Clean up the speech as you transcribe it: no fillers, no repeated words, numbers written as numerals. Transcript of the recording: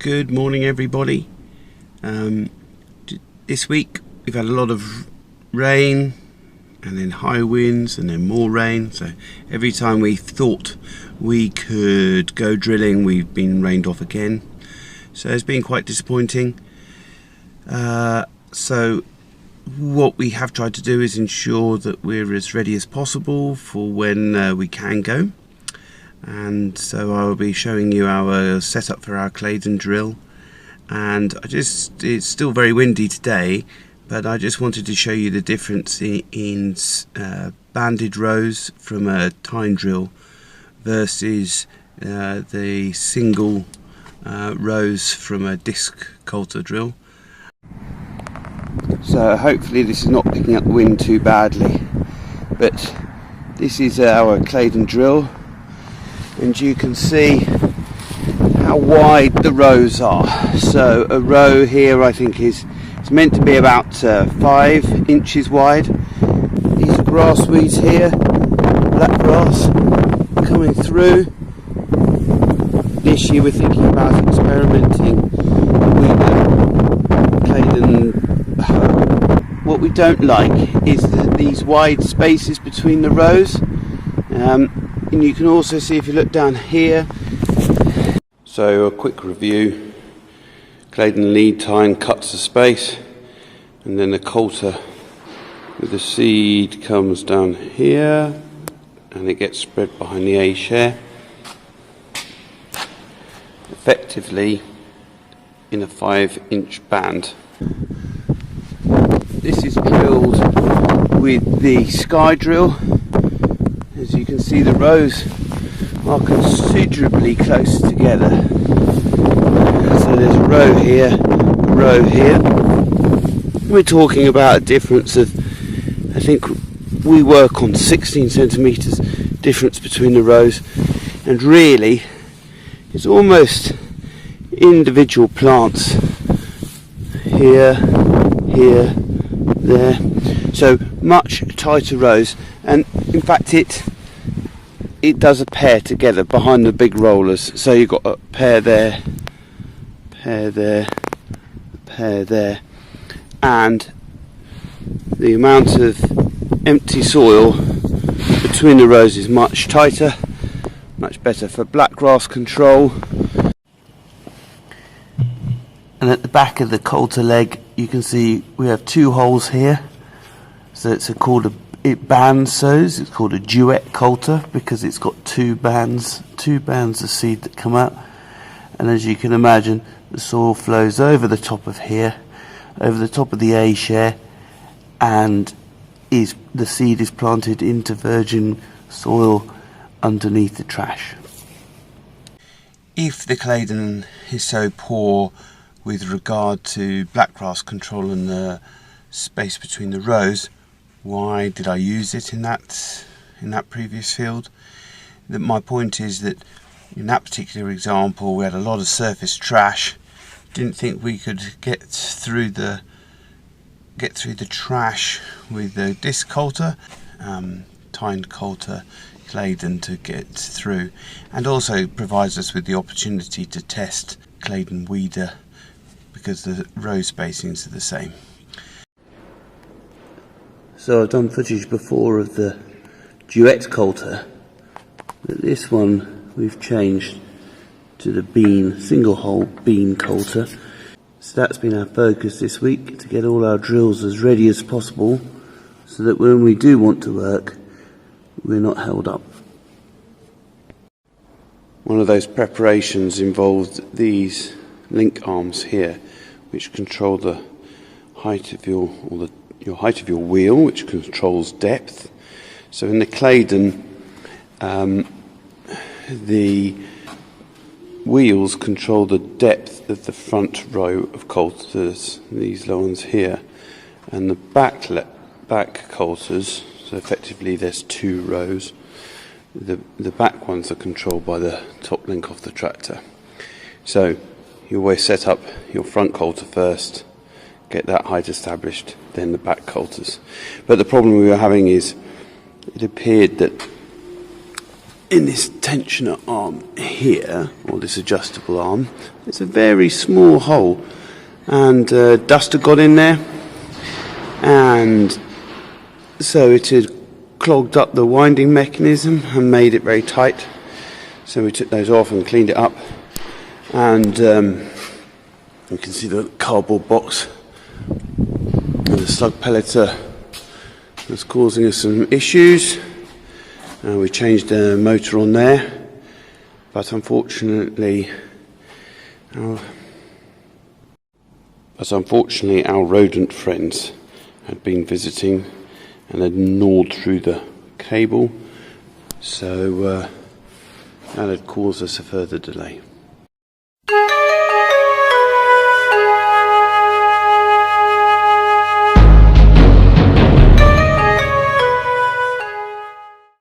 Good morning, everybody. This week we've had a lot of rain and then high winds and then more rain, so every time we thought we could go drilling we've been rained off again, so it's been quite disappointing. So what we have tried to do is ensure that we're as ready as possible for when we can go. And so I'll be showing you our setup for our Claydon drill, and it's still very windy today, but I just wanted to show you the difference in banded rows from a tine drill versus the single rows from a disc coulter drill. So hopefully this is not picking up the wind too badly, but this is our Claydon drill. And you can see how wide the rows are. So a row here I think it's meant to be about 5 inches wide. These are grass weeds here, black grass coming through. This year we're thinking about experimenting with Claydon. What we don't like is these wide spaces between the rows. And you can also see if you look down here. So a quick review. Claydon lead tine cuts the space, and then the coulter with the seed comes down here and it gets spread behind the A share, effectively in a 5-inch band. This is drilled with the sky drill. As you can see, the rows are considerably close together. So there's a row here, a row here. We're talking about a difference of, I think we work on 16 centimetres difference between the rows, and really it's almost individual plants here, here, there. So much tighter rows, and in fact it does a pair together behind the big rollers. So you've got a pair there, pair there, pair there, and the amount of empty soil between the rows is much tighter, much better for black grass control. And at the back of the coulter leg you can see we have 2 holes here, so it band sows. It's called a duet coulter because it's got 2 bands of seed that come out. And as you can imagine, the soil flows over the top of here, over the top of the A share, and the seed is planted into virgin soil underneath the trash. If the Claydon is so poor with regard to blackgrass control and the space between the rows, why did I use it in that previous field? My point is that in that particular example we had a lot of surface trash. Didn't think we could get through the trash with the disc coulter, tine coulter Claydon to get through, and also provides us with the opportunity to test Claydon weeder because the row spacings are the same. So I've done footage before of the duet coulter, but this one we've changed to the single hole bean coulter. So that's been our focus this week, to get all our drills as ready as possible so that when we do want to work we're not held up. One of those preparations involved these link arms here, which control the height of your height of your wheel, which controls depth. So in the Claydon, the wheels control the depth of the front row of coulters, these ones here, and the back coulters, so effectively there's 2 rows. The back ones are controlled by the top link of the tractor. So you always set up your front coulter first, get that height established, then the back coulters. But the problem we were having is it appeared that in this tensioner arm here, or this adjustable arm, there's a very small hole, and dust had got in there, and so it had clogged up the winding mechanism and made it very tight. So we took those off and cleaned it up, and you can see the cardboard box and the slug pelleter was causing us some issues. We changed the motor on there, but unfortunately our rodent friends had been visiting and had gnawed through the cable, so that had caused us a further delay.